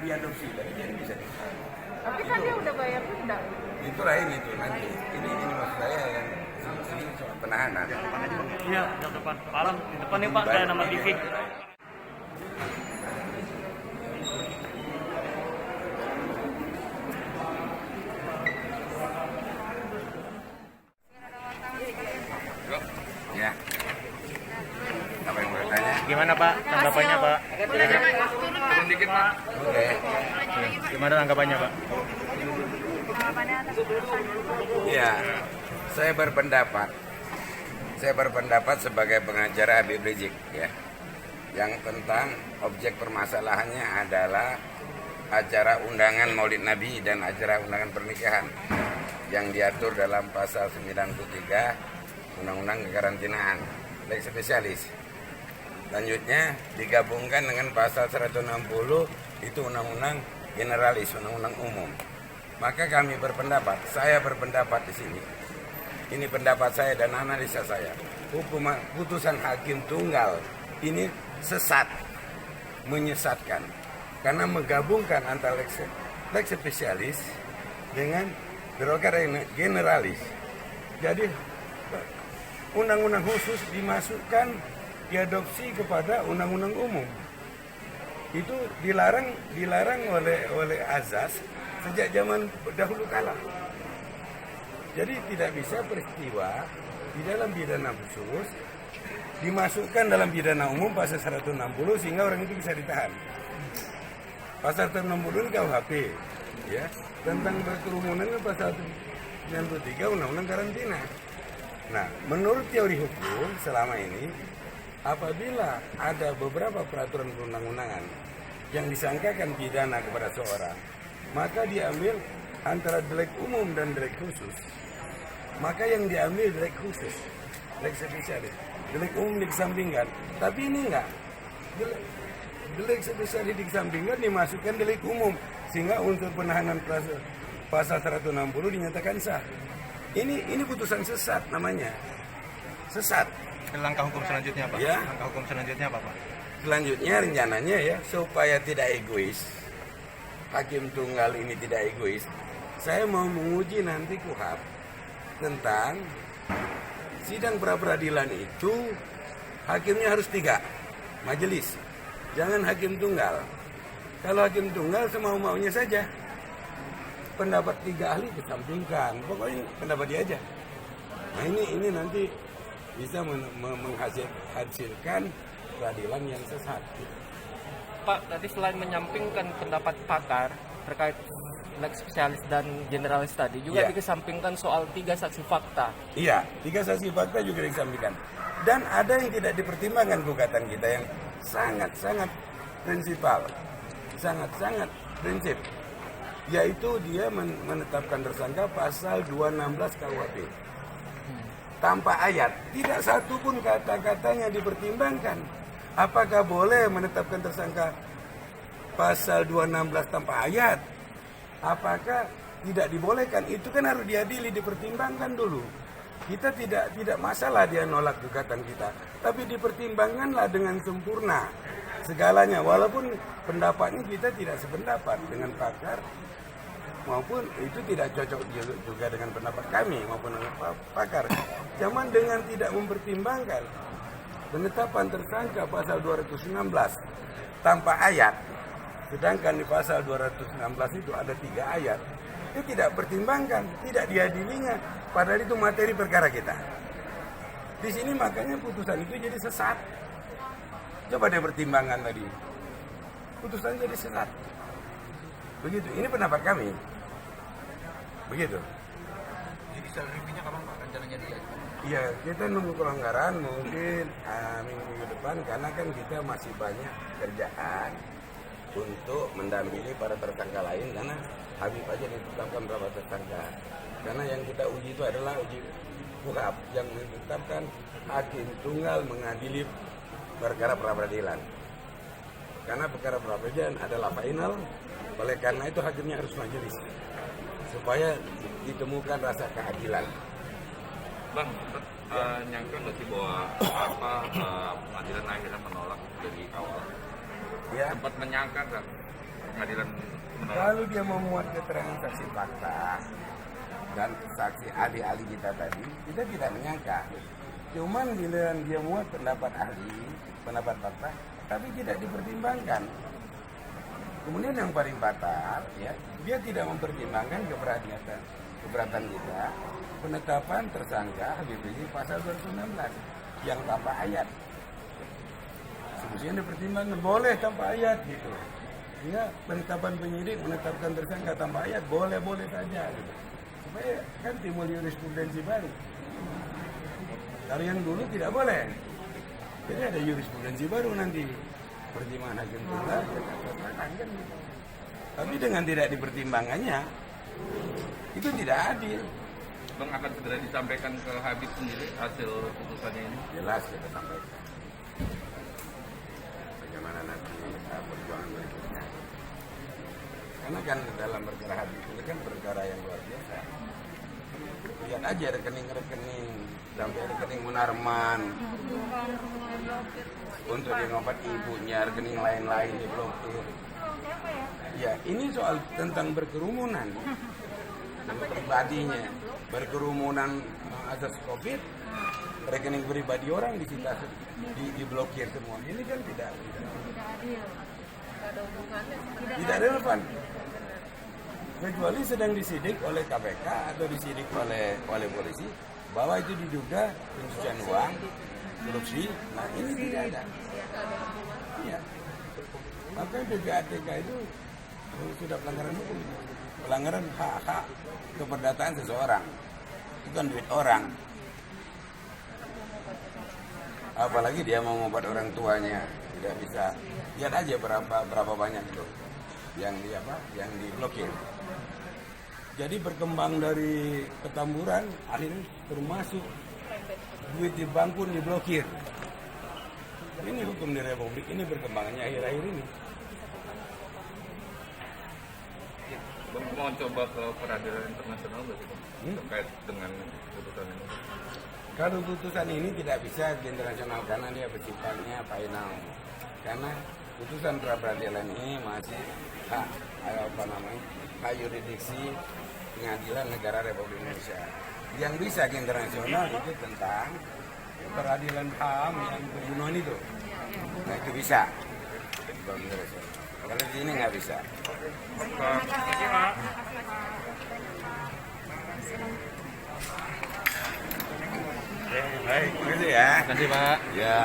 diadopsi lagi jadi bisa. Tapi kan dia udah bayar denda. Itu lain itu nanti. Ini maksud saya yang soal penahanan. Iya, yang depan. Malam di depan nih Pak, saya nama TV. Ya. Apa yang mau tanya? Gimana Pak tanggapannya Pak? Turun dikit Pak. Oke. Gimana tanggapannya Pak? Iya. Saya berpendapat sebagai pengacara Habib Rizik ya. Yang tentang objek permasalahannya adalah acara undangan Maulid Nabi dan acara undangan pernikahan yang diatur dalam pasal 93 Undang-Undang Kekarantinaan, lex spesialis. Selanjutnya digabungkan dengan pasal 160 itu undang-undang generalis, undang-undang umum. Maka saya berpendapat di sini. Ini pendapat saya dan analisa saya. Putusan hakim tunggal ini sesat, menyesatkan karena menggabungkan antara lex spesialis dengan birokrasi generalis. Jadi undang-undang khusus dimasukkan diadopsi kepada undang-undang umum. Itu dilarang oleh azas sejak zaman dahulu kala. Jadi tidak bisa peristiwa di dalam pidana khusus dimasukkan dalam pidana umum pasal 160 sehingga orang itu bisa ditahan. Pasal 160 ini KUHP ya, tentang berkerumunan pasal 93 Undang-Undang Karantina. Nah, menurut teori hukum selama ini, apabila ada beberapa peraturan perundang-undangan yang disangkakan pidana kepada seorang, maka diambil antara delik umum dan delik khusus. Maka yang diambil delik khusus, delik spesialis. Delik umum dikesampingkan, tapi ini enggak. Delik spesialis dikesampingkan, dimasukkan delik umum, sehingga unsur penahanan pasal 160 dinyatakan sah. Ini putusan sesat namanya. Sesat. Langkah hukum selanjutnya Pak? Ya. Langkah hukum selanjutnya apa Pak? Selanjutnya rencananya ya, supaya tidak egois, hakim tunggal ini tidak egois, saya mau menguji nanti KUHP tentang sidang pra-peradilan itu hakimnya harus 3 majelis. Jangan hakim tunggal. Kalau hakim tunggal semau-maunya saja. Pendapat 3 ahli dikesampingkan, pokoknya pendapat dia aja. Nah ini nanti bisa menghasilkan peradilan yang sesat. Pak, tadi selain menyampingkan pendapat pakar terkait lex spesialis dan generalis tadi, juga dikesampingkan soal 3 saksi fakta. Iya, 3 saksi fakta juga dikesampingkan. Dan ada yang tidak dipertimbangkan gugatan kita yang sangat-sangat prinsipal, sangat-sangat prinsip, yaitu dia menetapkan tersangka pasal 216 KUHP. Tanpa ayat, tidak satu pun kata-katanya dipertimbangkan. Apakah boleh menetapkan tersangka pasal 216 tanpa ayat? Apakah tidak dibolehkan? Itu kan harus diadili, dipertimbangkan dulu. Kita tidak masalah dia nolak gugatan kita, tapi dipertimbangkanlah dengan sempurna segalanya. Walaupun pendapatnya kita tidak sependapat dengan pakar, maupun itu tidak cocok juga dengan pendapat kami maupun dengan pakar. Cuman dengan tidak mempertimbangkan penetapan tersangka pasal 216 tanpa ayat, sedangkan di pasal 216 itu ada 3 ayat, itu tidak pertimbangkan, tidak diadilinya, padahal itu materi perkara kita. Di sini makanya putusan itu jadi sesat. Coba dia pertimbangkan tadi, putusan jadi sesat. Begitu, ini pendapat kami. Begitu. Jadi seleripinya kapan Pak rencananya dia? Iya, kita nunggu kelonggaran mungkin minggu depan, karena kan kita masih banyak kerjaan untuk mendampingi para tersangka lain, karena Habib aja ditetapkan berapa tersangka. Karena yang kita uji itu adalah uji KUHP yang menetapkan hakim tunggal mengadili perkara pra-peradilan. Karena perkara pra-peradilan adalah final, oleh karena itu hakimnya harus majelis supaya ditemukan rasa keadilan. Bang, nyangka nggak sih bahwa pengadilan akhirnya menolak dari awal? Ya, Sempat menyangka kan? pengadilan menolak. Kalau dia memuat keterangan saksi fakta dan saksi ahli-ahli kita tadi, kita tidak menyangka. Cuman giliran dia muat pendapat ahli, pendapat fakta, tapi tidak dipertimbangkan. Kemudian yang paling fatal, ya, dia tidak mempertimbangkan keberatan kita penetapan tersangka Habib Rizik pasal 219 yang tanpa ayat. Semestinya dipertimbangkan, boleh tanpa ayat gitu. Ya, penetapan penyidik menetapkan tersangka tanpa ayat boleh saja gitu. Supaya kan timbul jurisprudensi baru. Kalau yang dulu tidak boleh. Jadi ada jurisprudensi baru nanti. Pertimbangan hakim tunggal kan gitu. Tapi dengan tidak dipertimbangannya itu tidak adil. Bang akan segera disampaikan ke Habib sendiri hasil putusannya ini. Jelas kita sampaikan. Bagaimana nanti perjuangan berikutnya. Karena kan dalam perkara Habib ini kan perkara yang luar biasa. Lihat aja rekening-rekening sampai rekening Munarman untuk dia ngobat ibunya, rekening lain-lain diblokir. Ya, ini soal tentang berkerumunan dan pribadinya, berkerumunan asas COVID, rekening pribadi orang disita, diblokir semua. Ini kan tidak adil. Tidak ada hubungannya. tidak relevan. Kecuali sedang disidik oleh KPK atau disidik oleh polisi bahwa itu diduga pencucian uang, korupsi. Nah ini tidak ada. Iya. Maka PPATK itu sudah pelanggaran hukum, pelanggaran hak keperdataan seseorang, bukan duit orang. Apalagi dia mau ngobat orang tuanya, tidak bisa. Lihat aja berapa banyak itu yang diblokir. Jadi berkembang dari Petamburan akhirnya termasuk duit di bank pun diblokir. Ini hukum di Republik ini berkembangannya akhir-akhir ini. Bang mau coba ke peradilan internasional begitu terkait dengan putusan ini. Kalau putusan ini tidak bisa di internasional karena dia bersifatnya final. Karena putusan pra peradilan ini masih hak yurisdiksi Pengadilan Negara Republik Indonesia. Yang bisa ke internasional itu tentang peradilan HAM yang pembunuhan itu. Nah itu bisa. Kalau di sini nggak bisa. Baik, terima kasih ya. Terima kasih Pak. Ya.